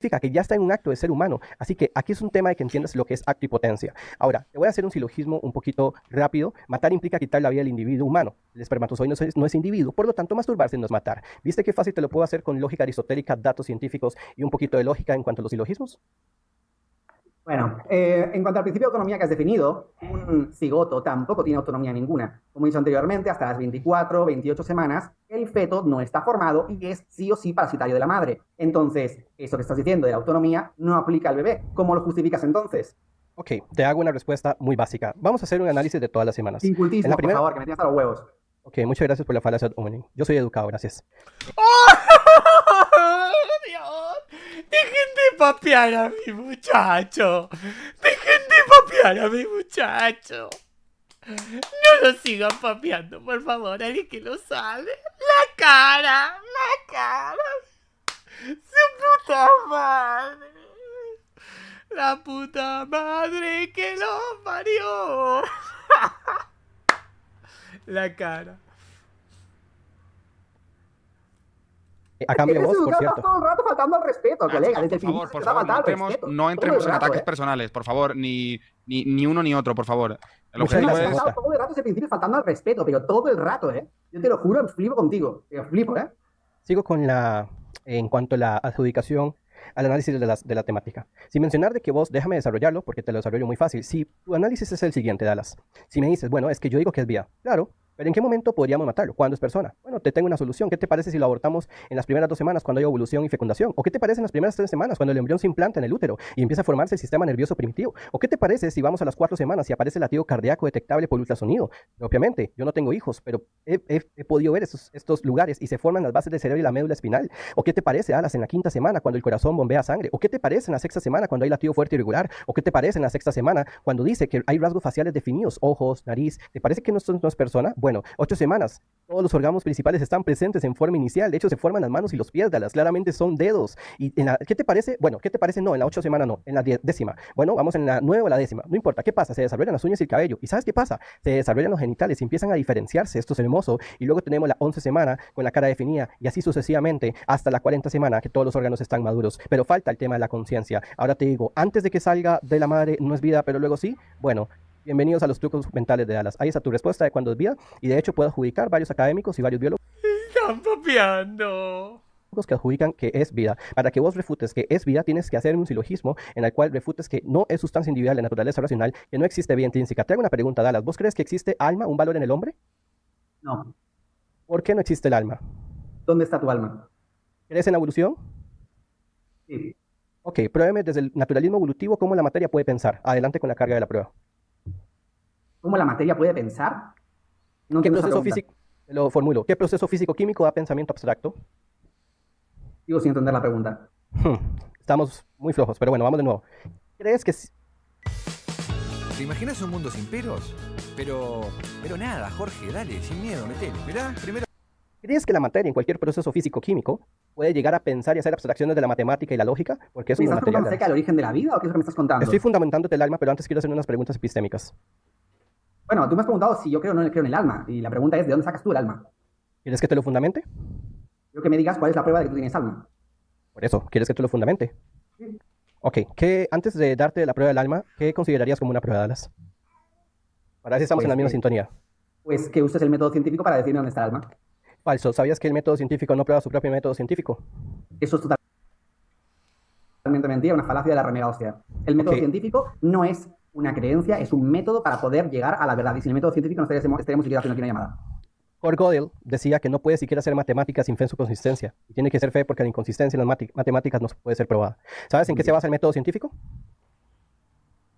significa que ya está en un acto de ser humano. Así que aquí es un tema de que entiendas lo que es acto y potencia. Ahora, te voy a hacer un silogismo un poquito rápido. Matar implica quitar la vida del individuo humano. El espermatozoide no es individuo, por lo tanto, masturbarse no es matar. ¿Viste qué fácil te lo puedo hacer con lógica aristotélica, datos científicos y un poquito de lógica en cuanto a los silogismos? Bueno, en cuanto al principio de autonomía que has definido, un cigoto tampoco tiene autonomía ninguna. Como he dicho anteriormente, hasta las 24, 28 semanas, el feto no está formado y es sí o sí parasitario de la madre. Entonces, eso que estás diciendo de la autonomía no aplica al bebé. ¿Cómo lo justificas entonces? Ok, te hago una respuesta muy básica. Vamos a hacer un análisis de todas las semanas. Sin En la cultismo, por primera, favor, que me tienes a los huevos. ok, muchas gracias por la falacia ad hominem. Yo soy educado, gracias. ¡Oh, Dios! ¡Dejen de papear a mi muchacho! ¡Dejen de papear a mi muchacho! No lo sigan papeando, por favor, alguien que lo sale. ¡La cara! ¡La cara! ¡Su puta madre! ¡La puta madre que lo parió! La cara. A Es que cambio de eres vos, por educado, estás cierto. todo el rato faltando al respeto, Ah, colega. chicos, Desde el principio por te va a favor, faltar al respeto. no Todo el entremos en rato, ataques ¿eh? personales, por favor, ni uno ni otro, por favor. El Muchas objetivo Has gracias, es... estado Jota. todo el rato desde el principio faltando al respeto, pero todo el rato, ¿eh? Yo te lo juro, flipo contigo. Te flipo, ¿eh? Sigo con en cuanto a la adjudicación al análisis de la temática. Sin mencionar de que vos, déjame desarrollarlo, porque te lo desarrollo muy fácil. Si tu análisis es el siguiente, Dallas. Si me dices, bueno, es que yo digo que es vida. Claro, pero ¿en qué momento podríamos matarlo? ¿Cuándo es persona? Bueno, te tengo una solución. ¿Qué te parece si lo abortamos en las primeras 2 semanas cuando hay ovulación y fecundación? ¿O qué te parece en las primeras 3 semanas cuando el embrión se implanta en el útero y empieza a formarse el sistema nervioso primitivo? ¿O qué te parece si vamos a las 4 semanas y aparece el latido cardíaco detectable por ultrasonido? Obviamente, yo no tengo hijos, pero he podido ver estos lugares y se forman las bases del cerebro y la médula espinal. ¿O qué te parece, Alas, en la 5.ª semana cuando el corazón bombea sangre? ¿O qué te parece en la 6.ª semana cuando hay latido fuerte y regular? ¿O qué te parece en la 6.ª semana cuando dice que hay rasgos faciales definidos, ojos, nariz? ¿Te parece que no es persona? Bueno, 8 semanas. Todos los órganos principales están presentes en forma inicial. De hecho, se forman las manos y los pies, Dallas. Claramente son dedos. ¿Y qué te parece? Bueno, ¿qué te parece? No, en la 8 semana no, en la 10.ª. Bueno, vamos en la 9 o la 10.ª. No importa, ¿qué pasa? Se desarrollan las uñas y el cabello. ¿Y sabes qué pasa? Se desarrollan los genitales y empiezan a diferenciarse. Esto es hermoso. Y luego tenemos la 11 semana con la cara definida y así sucesivamente hasta la 40 semana que todos los órganos están maduros. Pero falta el tema de la conciencia. Ahora te digo, antes de que salga de la madre no es vida, pero luego sí. Bueno, bienvenidos a los trucos mentales de Dallas. Ahí está tu respuesta de cuándo es vida. Y de hecho puedo adjudicar varios académicos y varios biólogos Están papeando. que adjudican que es vida. Para que vos refutes que es vida, tienes que hacer un silogismo en el cual refutes que no es sustancia individual de naturaleza racional, que no existe vida intrínseca. Te hago una pregunta, Dallas. ¿Vos crees que existe alma, un valor en el hombre? No. ¿Por qué no existe el alma? ¿Dónde está tu alma? ¿Crees en la evolución? Sí. Ok, pruébeme desde el naturalismo evolutivo cómo la materia puede pensar. Adelante con la carga de la prueba. ¿Cómo la materia puede pensar? No ¿Qué entiendo esa proceso pregunta. físico, lo formulo, qué proceso físico-químico da pensamiento abstracto? Sigo sin entender la pregunta. Hmm, Estamos muy flojos, pero bueno, vamos de nuevo. ¿Crees que ¿Te imaginas un mundo sin peros? Pero nada, Jorge, dale, sin miedo, metele. Mirá, primero. ¿Crees que la materia en cualquier proceso físico-químico puede llegar a pensar y hacer abstracciones de la matemática y la lógica? Porque eso ¿Me no es estás material. preguntando acerca del origen de la vida o qué es lo que me estás contando? Estoy fundamentándote el alma, pero antes quiero hacer unas preguntas epistémicas. Bueno, tú me has preguntado si yo creo o no creo en el alma. Y la pregunta es, ¿de dónde sacas tú el alma? ¿Quieres que te lo fundamente? Quiero que me digas cuál es la prueba de que tú tienes alma. Por eso, ¿quieres que te lo fundamente? Sí. Ok, antes de darte la prueba del alma, ¿qué considerarías como una prueba de Dallas? Para ver si estamos en la misma sintonía. Pues que uses el método científico para decirme dónde está el alma. Falso. ¿Sabías que el método científico no prueba su propio método científico? Eso es totalmente mentira, una falacia de la remera hostia. El método Ok. científico no es una creencia, es un método para poder llegar a la verdad. Y sin el método científico no estaríamos siquiera haciendo aquí una llamada. Kurt Gödel decía que no puede siquiera hacer matemáticas sin fe en su consistencia. Y tiene que ser fe porque la inconsistencia en las matemáticas no puede ser probada. ¿Sabes en qué se basa el método científico?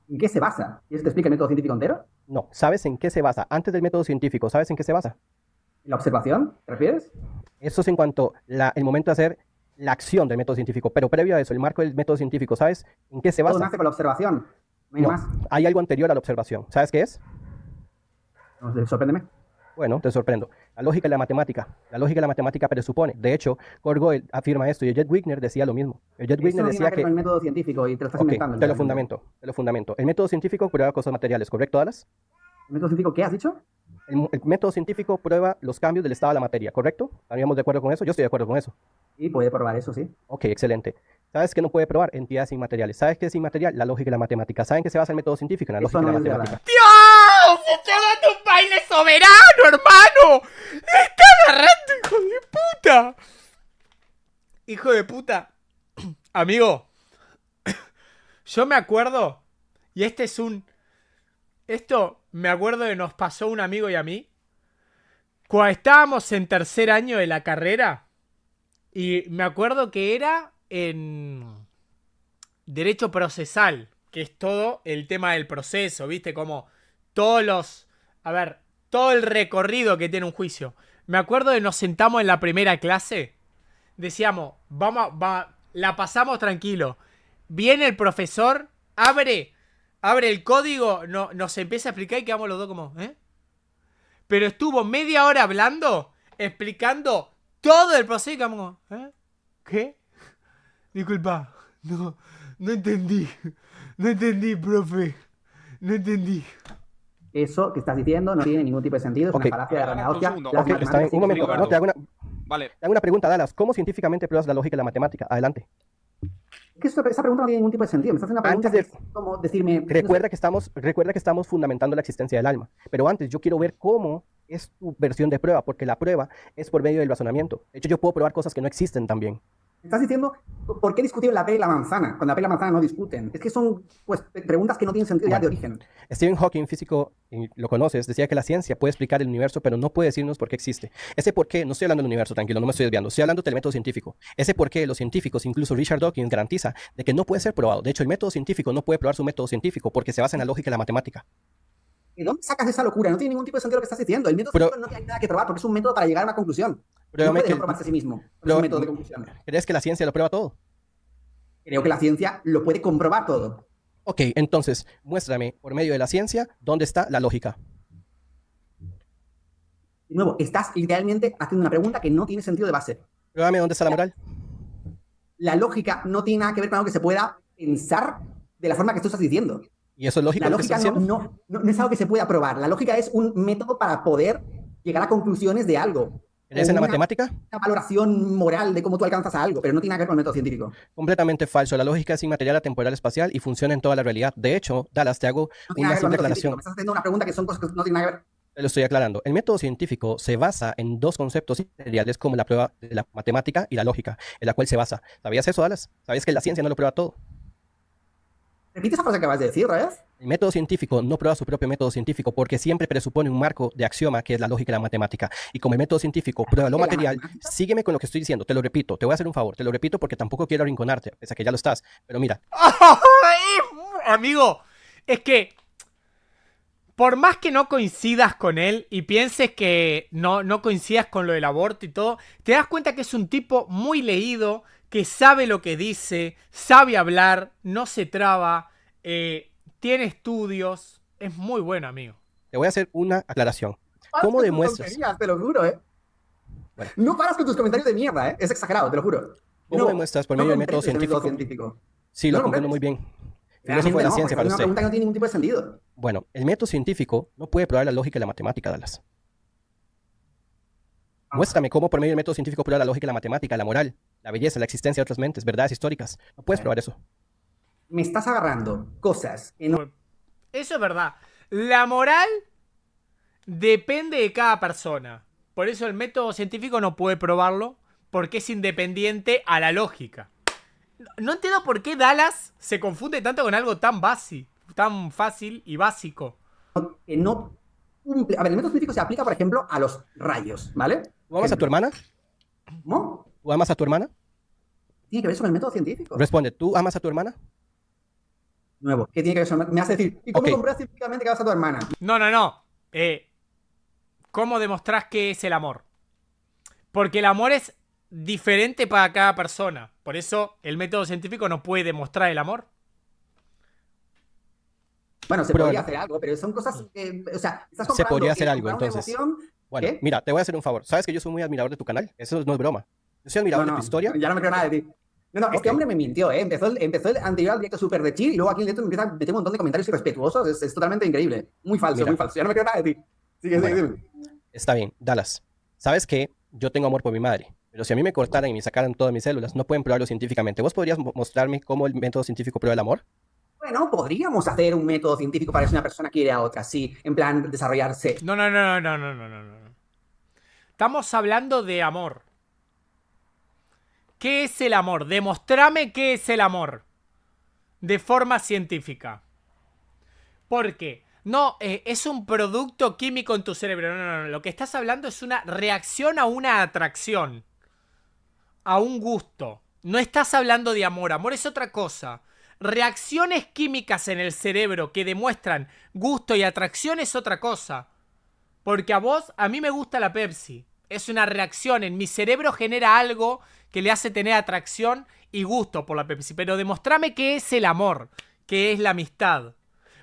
¿En qué se basa? ¿Quieres que te explique el método científico entero? No. ¿Sabes en qué se basa? Antes del método científico, ¿sabes en qué se basa? ¿En la observación? ¿Te refieres? Eso es en cuanto el momento de hacer la acción del método científico. Pero previo a eso, el marco del método científico, ¿sabes en qué se Todo basa? nace con la observación. No hay No. más. Hay algo anterior a la observación. ¿Sabes qué es? No, sorpréndeme. Bueno, te sorprendo. La lógica y la matemática. La lógica y la matemática presupone. De hecho, Kurt Gödel afirma esto y Jet Wigner decía lo mismo. Jet Eso Wigner no tiene nada decía que ver que... con el método científico y te lo estás Ok, inventando. te lo fundamento, te lo fundamento. El método científico prueba cosas materiales, ¿correcto, Dallas? ¿El método científico qué has dicho? El método científico prueba los cambios del estado de la materia, ¿correcto? ¿Estaríamos de acuerdo con eso? Yo estoy de acuerdo con eso. Sí, puede probar eso, sí. Ok, excelente. ¿Sabes qué no puede probar? Entidades inmateriales. ¿Sabes qué es inmaterial? La lógica y la matemática. ¿Saben qué se basa el método científico? En la Eso lógica y la no es matemática. ¡Dios! ¡Se está dando un baile soberano, hermano! ¡Le está agarrando, hijo de puta! Hijo de puta. Amigo, yo me acuerdo, y esto me acuerdo que nos pasó un amigo y a mí, cuando estábamos en tercer año de la carrera, y me acuerdo que era en derecho procesal, que es todo el tema del proceso, ¿viste? Como todos los... A ver, todo el recorrido que tiene un juicio. Me acuerdo de nos sentamos en la primera clase, decíamos, la pasamos tranquilo. Viene el profesor, abre el código, nos empieza a explicar y quedamos los dos como, ¿eh? Pero estuvo media hora hablando, explicando todo el proceso y quedamos como, ¿eh? ¿Qué? Disculpa, no entendí. No entendí, profe. No entendí. Eso que estás diciendo no tiene ningún tipo de sentido, es Ok. una falacia de la Gaudia. Un segundo. Las Ok, está bien. matemáticas Un momento. significan No, te hago una, Vale. te hago una pregunta, Dallas. ¿Cómo científicamente pruebas la lógica y la matemática? Adelante. que esa pregunta no tiene ningún tipo de sentido. Me estás haciendo una pregunta Antes de- que es como decirme... Recuerda que estamos fundamentando la existencia del alma. Pero antes yo quiero ver cómo es tu versión de prueba, porque la prueba es por medio del razonamiento. De hecho, yo puedo probar cosas que no existen también. Me estás diciendo, ¿por qué discutir la pera y la manzana? Cuando la pera y la manzana no discuten. Es que son pues, preguntas que no tienen sentido ya de origen. Stephen Hawking, físico, y lo conoces, decía que la ciencia puede explicar el universo, pero no puede decirnos por qué existe. Ese por qué, no estoy hablando del universo, tranquilo, no me estoy desviando, estoy hablando del método científico. Ese por qué los científicos, incluso Richard Dawkins, garantiza de que no puede ser probado. De hecho, el método científico no puede probar su método científico porque se basa en la lógica y la matemática. ¿De dónde sacas esa locura? No tiene ningún tipo de sentido lo que estás diciendo. El método Pero- científico no tiene nada que probar porque es un método para llegar a una conclusión. No Pruébame puede que- no probarse a sí mismo. Es pero- un método de conclusión. ¿Crees que la ciencia lo prueba todo? Creo que la ciencia lo puede comprobar todo. Ok, entonces, muéstrame por medio de la ciencia dónde está la lógica. De nuevo, estás literalmente haciendo una pregunta que no tiene sentido de base. Pruébame dónde está la moral. La lógica no tiene nada que ver con algo que se pueda pensar de la forma que tú estás diciendo. ¿Y eso es lógico La lo que lógica estás diciendo? no es algo que se pueda probar. La lógica es un método para poder llegar a conclusiones de algo. ¿Crees O en la una matemática? valoración moral de cómo tú alcanzas a algo, pero no tiene nada que ver con el método científico. Completamente falso. La lógica es inmaterial, atemporal, espacial y funciona en toda la realidad. De hecho, Dallas, te hago No tiene una nada que ver con simple el método científico. aclaración. Me estás haciendo una pregunta que son cosas que no tienen nada que ver. Te lo estoy aclarando. El método científico se basa en dos conceptos inmateriales como la prueba de la matemática y la lógica, en la cual se basa. ¿Sabías eso, Dallas? ¿Sabías que la ciencia no lo prueba todo? Repite esa frase que acabas de decir, ¿verdad? El método científico no prueba su propio método científico porque siempre presupone un marco de axioma que es la lógica y la matemática. Y como el método científico prueba lo ¿La material, matemática? sígueme con lo que estoy diciendo. Te lo repito, te voy a hacer un favor. Te lo repito porque tampoco quiero arrinconarte, pese a que ya lo estás. Pero mira, Amigo, es que por más que no coincidas con él y pienses que no coincidas con lo del aborto y todo, te das cuenta que es un tipo muy leído, que sabe lo que dice, sabe hablar, no se traba, tiene estudios, es muy bueno, amigo. te voy a hacer una aclaración. Paras ¿Cómo con tus demuestras? tonterías, te lo juro, ¿eh? Bueno. No paras con tus comentarios de mierda, ¿eh? Es exagerado, te lo juro. ¿Cómo No, demuestras por no medio del método comprendes el científico? científico. Sí, lo No lo comprendo muy comprendes. bien. Filósofo de la No, ciencia porque para es una usted. pregunta que no tiene ningún tipo de sentido. Bueno, el método científico no puede probar la lógica y la matemática, Dallas. Muéstrame cómo por medio del método científico prueba la lógica y la matemática, la moral, la belleza, la existencia de otras mentes, verdades históricas. No puedes probar eso. Me estás agarrando cosas que no... Eso es verdad. La moral depende de cada persona. Por eso el método científico no puede probarlo, porque es independiente a la lógica. No entiendo por qué Dallas se confunde tanto con algo tan tan fácil y básico. que no cumple... A ver, el método científico se aplica, por ejemplo, a los rayos, ¿vale? ¿Tú amas a tu hermana? ¿Cómo? ¿Tú amas a tu hermana? Tiene que ver con el método científico. Responde, ¿tú amas a tu hermana? Nuevo. ¿Qué tiene que ver con... Me hace decir, ¿y cómo Ok. compruebas científicamente que vas a tu hermana? No. ¿Cómo demostrás qué es el amor? Porque el amor es diferente para cada persona. Por eso el método científico no puede demostrar el amor. Bueno, se Pero- podría hacer algo, pero son cosas que... O sea, estás Se podría comparando hacer que algo, comprar una entonces. emoción- Bueno, ¿Qué? mira, te voy a hacer un favor. ¿Sabes que yo soy muy admirador de tu canal? Eso no es broma. Yo soy admirador de tu historia. Ya no me creo nada de ti. No, este hombre me mintió, ¿eh? Empezó el anterior al directo súper de chill y luego aquí en el directo me empieza a meter un montón de comentarios irrespetuosos. Es totalmente increíble. Muy falso, Mira. muy falso. Ya no me creo nada de ti. Sigue, Bueno. dime. Está bien, Dallas. ¿Sabes qué? Yo tengo amor por mi madre. Pero si a mí me cortaran y me sacaran todas mis células, no pueden probarlo científicamente. ¿Vos podrías mostrarme cómo el método científico prueba el amor? Bueno, podríamos hacer un método científico para si una persona quiere a otra, sí, en plan desarrollarse. No. Estamos hablando de amor. ¿Qué es el amor? Demostrame qué es el amor. De forma científica. Porque no, es un producto químico en tu cerebro. No. Lo que estás hablando es una reacción a una atracción. A un gusto. No estás hablando de amor. Amor es otra cosa. Reacciones químicas en el cerebro que demuestran gusto y atracción es otra cosa. Porque a mí me gusta la Pepsi. Es una reacción. En mi cerebro genera algo que le hace tener atracción y gusto por la Pepsi. Pero demostrame qué es el amor. Qué es la amistad.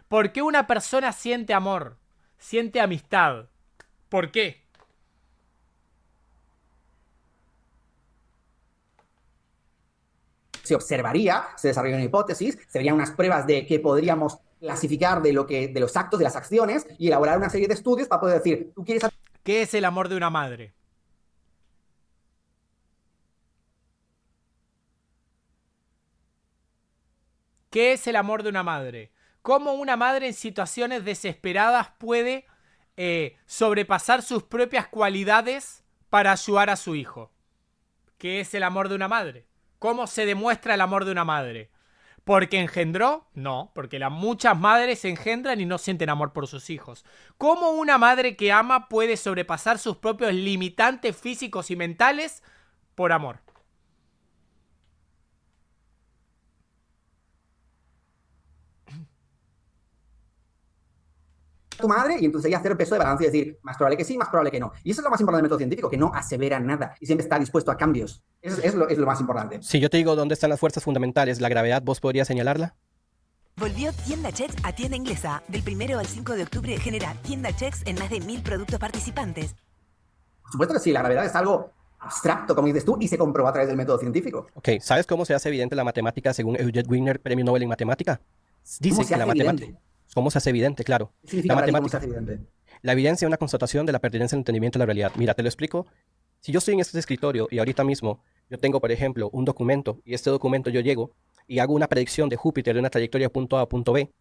¿Por qué una persona siente amor? Siente amistad. ¿Por qué? Se observaría, se desarrolla una hipótesis, se verían unas pruebas de que podríamos clasificar de los actos, de las acciones y elaborar una serie de estudios para poder decir, tú quieres... ¿Qué es el amor de una madre? ¿Qué es el amor de una madre? ¿Cómo una madre en situaciones desesperadas puede sobrepasar sus propias cualidades para ayudar a su hijo? ¿Qué es el amor de una madre? ¿Cómo se demuestra el amor de una madre? ¿Porque engendró? No, porque muchas madres engendran y no sienten amor por sus hijos. ¿Cómo una madre que ama puede sobrepasar sus propios limitantes físicos y mentales por amor? tu madre y entonces ya hacer el peso de balance y decir, más probable que sí, más probable que no. Y eso es lo más importante del método científico, que no asevera nada y siempre está dispuesto a cambios. Eso es lo más importante. Si yo te digo dónde están las fuerzas fundamentales, la gravedad, ¿vos podrías señalarla? Volvió Tienda Checks a tienda inglesa. Del 1 al 5 de octubre genera Tienda Checks en más de 1000 productos participantes. Por supuesto que sí, la gravedad es algo abstracto, como dices tú, y se comprobó a través del método científico. Ok, ¿sabes cómo se hace evidente la matemática según Eugene Wigner, premio Nobel en matemática? Dice que la matemática... ¿Cómo se hace evidente? Claro. ¿Qué significa La para ti cómo matemática. se hace evidente? La evidencia es una constatación de la pertinencia del entendimiento de la realidad. Mira, te lo explico. Si yo estoy en este escritorio y ahorita mismo yo tengo, por ejemplo, un documento y este documento yo llego y hago una predicción de Júpiter de una trayectoria de punto A a punto B,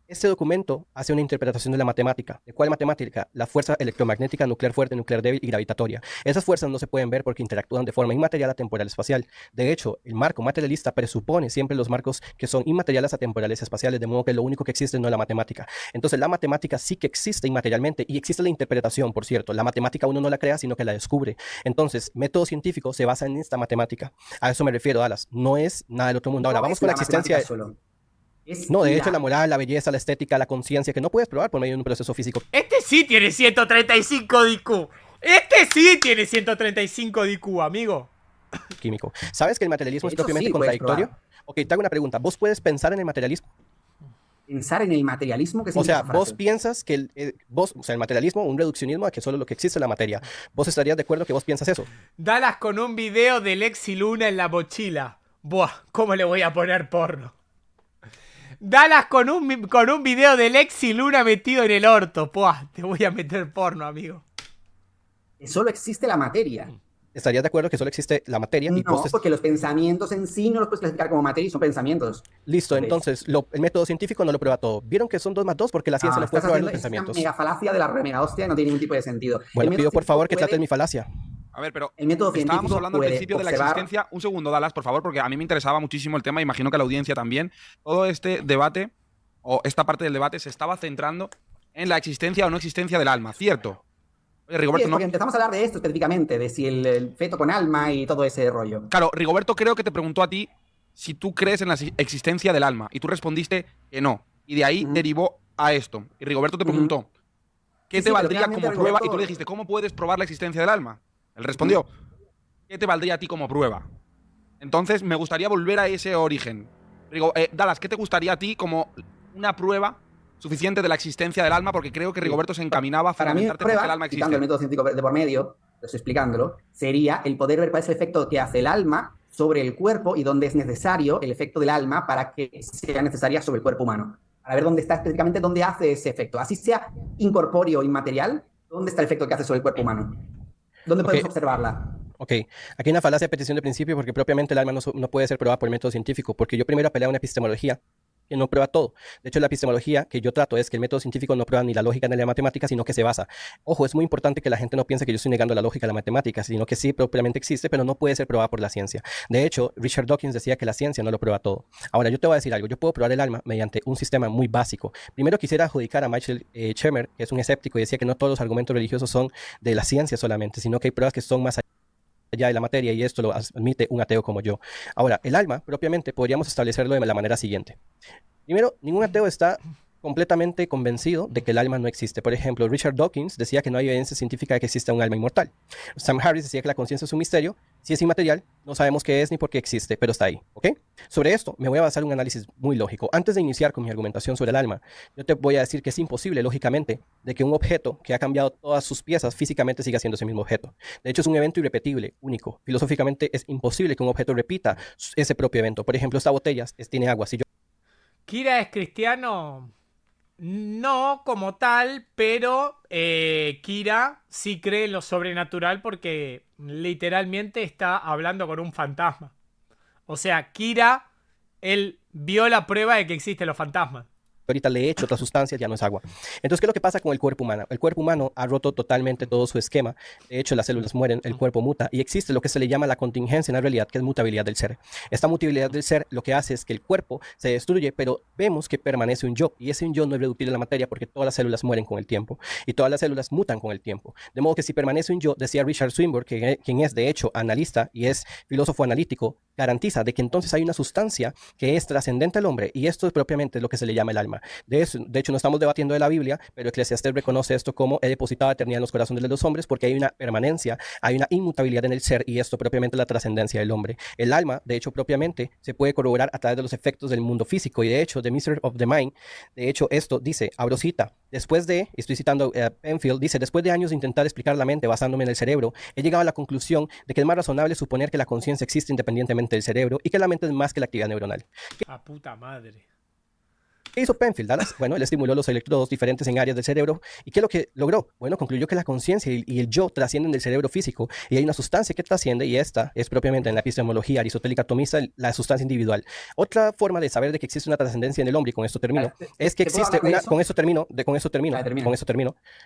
este documento hace una interpretación de la matemática. ¿De cuál matemática? La fuerza electromagnética, nuclear fuerte, nuclear débil y gravitatoria. Esas fuerzas no se pueden ver porque interactúan de forma inmaterial a temporal espacial. De hecho, el marco materialista presupone siempre los marcos que son inmateriales a temporales espaciales, de modo que lo único que existe no es la matemática. Entonces, la matemática sí que existe inmaterialmente y existe la interpretación, por cierto. La matemática uno no la crea, sino que la descubre. Entonces, método científico se basa en esta matemática. A eso me refiero, Dallas. No es nada del otro mundo. Ahora, vamos con la existencia... No, de hecho, la moral, la belleza, la estética, la conciencia, que no puedes probar por medio de un proceso físico. Este sí tiene 135 de IQ. Este sí tiene 135 de IQ, amigo. Químico. ¿Sabes que el materialismo es De hecho, propiamente sí, puedes contradictorio? probar. Ok, te hago una pregunta. ¿Vos puedes pensar en el materialismo? Pensar en el materialismo, ¿qué O significa sea, esa vos frase? piensas que el materialismo, un reduccionismo a que solo lo que existe es la materia. ¿Vos estarías de acuerdo que vos piensas eso? Dallas con un video de Lexi Luna en la mochila. Buah, ¿cómo le voy a poner porno? Dallas con un video de Lexi Luna metido en el orto. Buah, te voy a meter porno, amigo. Que solo existe la materia. ¿Estarías de acuerdo que solo existe la materia? Y No, vos porque los pensamientos en sí no los puedes clasificar como materia y son pensamientos. Listo, ¿Ves? entonces el método científico no lo prueba todo. ¿Vieron que son 2 más 2? Porque la ciencia no puede Estás probar los haciendo es una pensamientos. mega falacia de la mega hostia, no tiene ningún tipo de sentido. Bueno, El pido método por favor que científico trates mi falacia. A ver, pero El método estábamos científico hablando al puede principio de la observar- existencia. Un segundo, Dallas, por favor, porque a mí me interesaba muchísimo el tema, imagino que a la audiencia también. Todo este debate, o esta parte del debate, se estaba centrando en la existencia o no existencia del alma, ¿cierto? Oye, Sí, Rigoberto, es no. porque empezamos a hablar de esto específicamente, de si el feto con alma y todo ese rollo. Claro, Rigoberto creo que te preguntó a ti si tú crees en la existencia del alma, y tú respondiste que no. Y de ahí Ujú. derivó a esto. Y Rigoberto te Ujú. preguntó, ¿qué Sí, te sí, pero valdría realmente como prueba? Y tú Rigoberto- le dijiste, ¿cómo puedes probar la existencia del alma? Él respondió, ¿qué te valdría a ti como prueba? Entonces, me gustaría volver a ese origen. Dallas, ¿qué te gustaría a ti como una prueba suficiente de la existencia del alma? Porque creo que Rigoberto se encaminaba a Para mí, fundamentarte por qué prueba, el alma quitando el existe. método científico de por medio, estoy explicándolo, sería el poder ver cuál es el efecto que hace el alma sobre el cuerpo y dónde es necesario el efecto del alma para que sea necesaria sobre el cuerpo humano. Para ver dónde está específicamente, dónde hace ese efecto. Así sea incorpóreo, inmaterial, dónde está el efecto que hace sobre el cuerpo humano. ¿Dónde podemos observarla? Ok, aquí hay una falacia de petición de principio porque propiamente el alma no puede ser probada por el método científico, porque yo primero apelé a una epistemología que no prueba todo. De hecho, la epistemología que yo trato es que el método científico no prueba ni la lógica ni la matemática, sino que se basa. Ojo, es muy importante que la gente no piense que yo estoy negando la lógica y la matemática, sino que sí propiamente existe, pero no puede ser probada por la ciencia. De hecho, Richard Dawkins decía que la ciencia no lo prueba todo. Ahora, yo te voy a decir algo, yo puedo probar el alma mediante un sistema muy básico. Primero quisiera adjudicar a Michael Shermer, que es un escéptico, y decía que no todos los argumentos religiosos son de la ciencia solamente, sino que hay pruebas que son más allá de la materia, y esto lo admite un ateo como yo. Ahora, el alma, propiamente, podríamos establecerlo de la manera siguiente. Primero, ningún ateo está completamente convencido de que el alma no existe. Por ejemplo, Richard Dawkins decía que no hay evidencia científica de que exista un alma inmortal. Sam Harris decía que la conciencia es un misterio. Si es inmaterial, no sabemos qué es ni por qué existe, pero está ahí, ¿ok? Sobre esto me voy a basar en un análisis muy lógico. Antes de iniciar con mi argumentación sobre el alma, yo te voy a decir que es imposible, lógicamente, de que un objeto que ha cambiado todas sus piezas físicamente siga siendo ese mismo objeto. De hecho, es un evento irrepetible, único. Filosóficamente es imposible que un objeto repita ese propio evento. Por ejemplo, esta botella tiene agua. Si yo ¿Kira es cristiano? No como tal, pero Kira sí cree en lo sobrenatural porque literalmente está hablando con un fantasma. O sea, Kira, él vio la prueba de que existen los fantasmas. ahorita le echo otras sustancias, ya no es agua. Entonces, ¿qué es lo que pasa con el cuerpo humano? El cuerpo humano ha roto totalmente todo su esquema. De hecho, las células mueren, el cuerpo muta y existe lo que se le llama la contingencia en la realidad, que es mutabilidad del ser. Esta mutabilidad del ser lo que hace es que el cuerpo se destruye, pero vemos que permanece un yo, y ese un yo no es reductible a la materia porque todas las células mueren con el tiempo y todas las células mutan con el tiempo. De modo que si permanece un yo, decía Richard Swinburne, quien es de hecho analista y es filósofo analítico, garantiza de que entonces hay una sustancia que es trascendente al hombre, y esto es propiamente lo que se le llama el alma. De hecho, no estamos debatiendo de la Biblia, pero Eclesiastés reconoce esto como he depositado eternidad en los corazones de los hombres, porque hay una permanencia, hay una inmutabilidad en el ser, y esto propiamente es la trascendencia del hombre. El alma, de hecho, propiamente se puede corroborar a través de los efectos del mundo físico, y de hecho, The Mystery of the Mind, de hecho, esto dice, abro cita, después de, estoy citando Penfield, dice, después de años de intentar explicar la mente basándome en el cerebro, he llegado a la conclusión de que es más razonable suponer que la conciencia existe independientemente del cerebro y que la mente es más que la actividad neuronal. A puta madre. ¿Qué hizo Penfield, Dallas? Bueno, él estimuló los electrodos diferentes en áreas del cerebro. ¿Y qué es lo que logró? Bueno, concluyó que la conciencia y el yo trascienden del cerebro físico, y hay una sustancia que trasciende, y esta es propiamente en la epistemología aristotélica atomista la sustancia individual. Otra forma de saber de que existe una trascendencia en el hombre, y con esto termino, es que existe una... Con eso termino,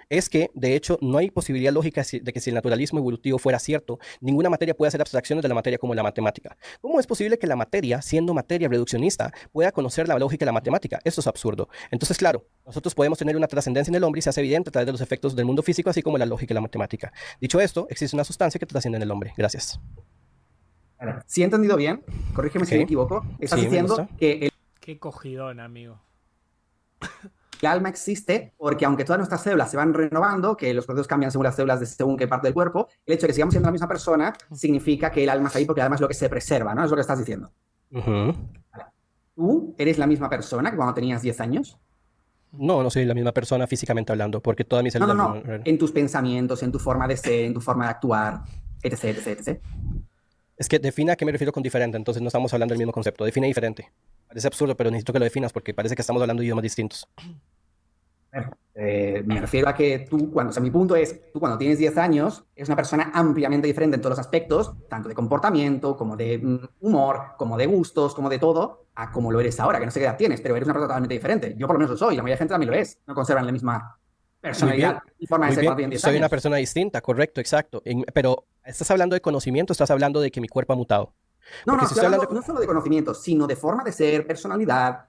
es que, de hecho, no hay posibilidad lógica de que si el naturalismo evolutivo fuera cierto, ninguna materia puede hacer abstracciones de la materia como la matemática. ¿Cómo es posible que la materia, siendo materia reduccionista, pueda conocer la lógica de la matemática? Esto es absurdo. Entonces, claro, nosotros podemos tener una trascendencia en el hombre y se hace evidente a través de los efectos del mundo físico, así como la lógica y la matemática. Dicho esto, existe una sustancia que trasciende en el hombre. Gracias. Si he entendido bien, corrígeme si me equivoco, estás diciendo que Qué cogidón, amigo. el alma existe porque aunque todas nuestras células se van renovando, que los procesos cambian según las células de según qué parte del cuerpo, el hecho de que sigamos siendo la misma persona significa que el alma está ahí porque además es lo que se preserva, ¿no? Es lo que estás diciendo. ¿Tú eres la misma persona que cuando tenías 10 años? No, no soy la misma persona físicamente hablando, porque todas mis células... No. En tus pensamientos, en tu forma de ser, en tu forma de actuar, etc. Es que define a qué me refiero con diferente, entonces no estamos hablando del mismo concepto. Define diferente. Parece absurdo, pero necesito que lo definas porque parece que estamos hablando de idiomas distintos. Me refiero a que mi punto es, tú cuando tienes 10 años, eres una persona ampliamente diferente en todos los aspectos, tanto de comportamiento, como de humor, como de gustos, como de todo, a como lo eres ahora, que no sé qué edad tienes, pero eres una persona totalmente diferente. Yo por lo menos lo soy, la mayoría de gente también lo es. No conservan la misma personalidad y forma de ser cuando tienen 10 años. Soy una persona distinta, correcto, exacto. Pero, ¿estás hablando de conocimiento o estás hablando de que mi cuerpo ha mutado? No, no solo de conocimiento, sino de forma de ser, personalidad,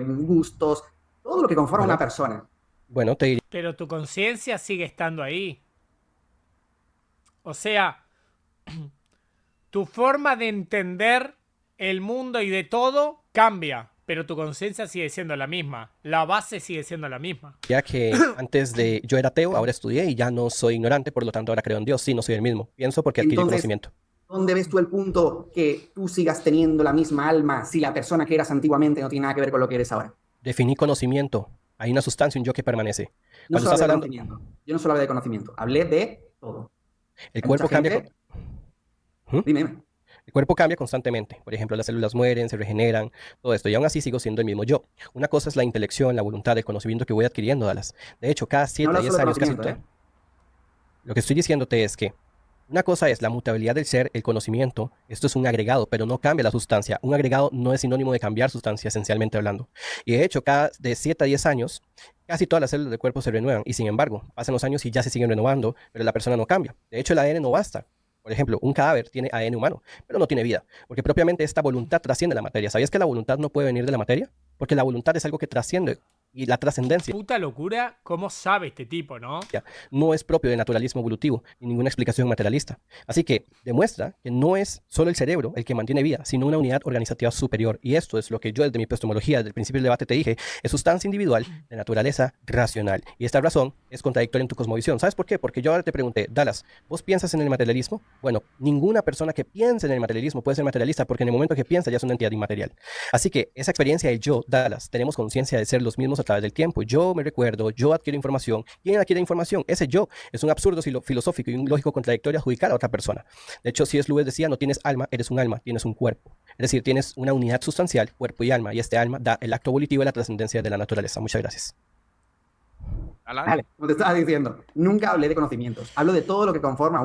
gustos, todo lo que conforma una persona. Bueno, te diría... Pero tu conciencia sigue estando ahí. O sea, tu forma de entender el mundo y de todo cambia, pero tu conciencia sigue siendo la misma. La base sigue siendo la misma. Ya que antes de... Yo era ateo, ahora estudié y ya no soy ignorante, por lo tanto ahora creo en Dios. Sí, no soy el mismo. Pienso porque adquirí conocimiento. ¿Dónde ves tú el punto que tú sigas teniendo la misma alma si la persona que eras antiguamente no tiene nada que ver con lo que eres ahora? Definí conocimiento. Hay una sustancia, un yo que permanece. No solo hablé de conocimiento. Yo no solo hablé de conocimiento, hablé de todo. El cuerpo cambia... Dime. El cuerpo cambia constantemente. Por ejemplo, las células mueren, se regeneran, todo esto. Y aún así sigo siendo el mismo yo. Una cosa es la intelección, la voluntad, el conocimiento que voy adquiriendo, Dallas. De hecho, cada 7 o 10 años casi... Lo que estoy diciéndote es que Una cosa es la mutabilidad del ser, el conocimiento. Esto es un agregado, pero no cambia la sustancia. Un agregado no es sinónimo de cambiar sustancia, esencialmente hablando. Y de hecho, cada de 7 a 10 años, casi todas las células del cuerpo se renuevan. Y sin embargo, pasan los años y ya se siguen renovando, pero la persona no cambia. De hecho, el ADN no basta. Por ejemplo, un cadáver tiene ADN humano, pero no tiene vida, porque propiamente esta voluntad trasciende la materia. ¿Sabías que la voluntad no puede venir de la materia? Porque la voluntad es algo que trasciende, y la trascendencia Puta locura, ¿cómo sabe este tipo, no? no es propio del naturalismo evolutivo ni ninguna explicación materialista. Así que demuestra que no es solo el cerebro el que mantiene vida, sino una unidad organizativa superior. Y esto es lo que yo desde mi epistemología, desde el principio del debate te dije, es sustancia individual de naturaleza racional. Y esta razón es contradictoria en tu cosmovisión. ¿Sabes por qué? Porque yo ahora te pregunté, Dallas, ¿vos piensas en el materialismo? Bueno, ninguna persona que piense en el materialismo puede ser materialista porque en el momento que piensa ya es una entidad inmaterial. Así que esa experiencia del yo, Dallas, tenemos conciencia de ser los mismos a través del tiempo. Yo me recuerdo, yo adquiero información. ¿Quién adquiere información? Ese yo. Es un absurdo filosófico y un lógico contradictorio adjudicar a otra persona. De hecho, C.S. Lewis decía, no tienes alma, eres un alma, tienes un cuerpo. Es decir, tienes una unidad sustancial, cuerpo y alma, y este alma da el acto evolutivo de la trascendencia de la naturaleza. Muchas gracias. Alan. Vale, como te estaba diciendo, nunca hablé de conocimientos. Hablo de todo lo que conforma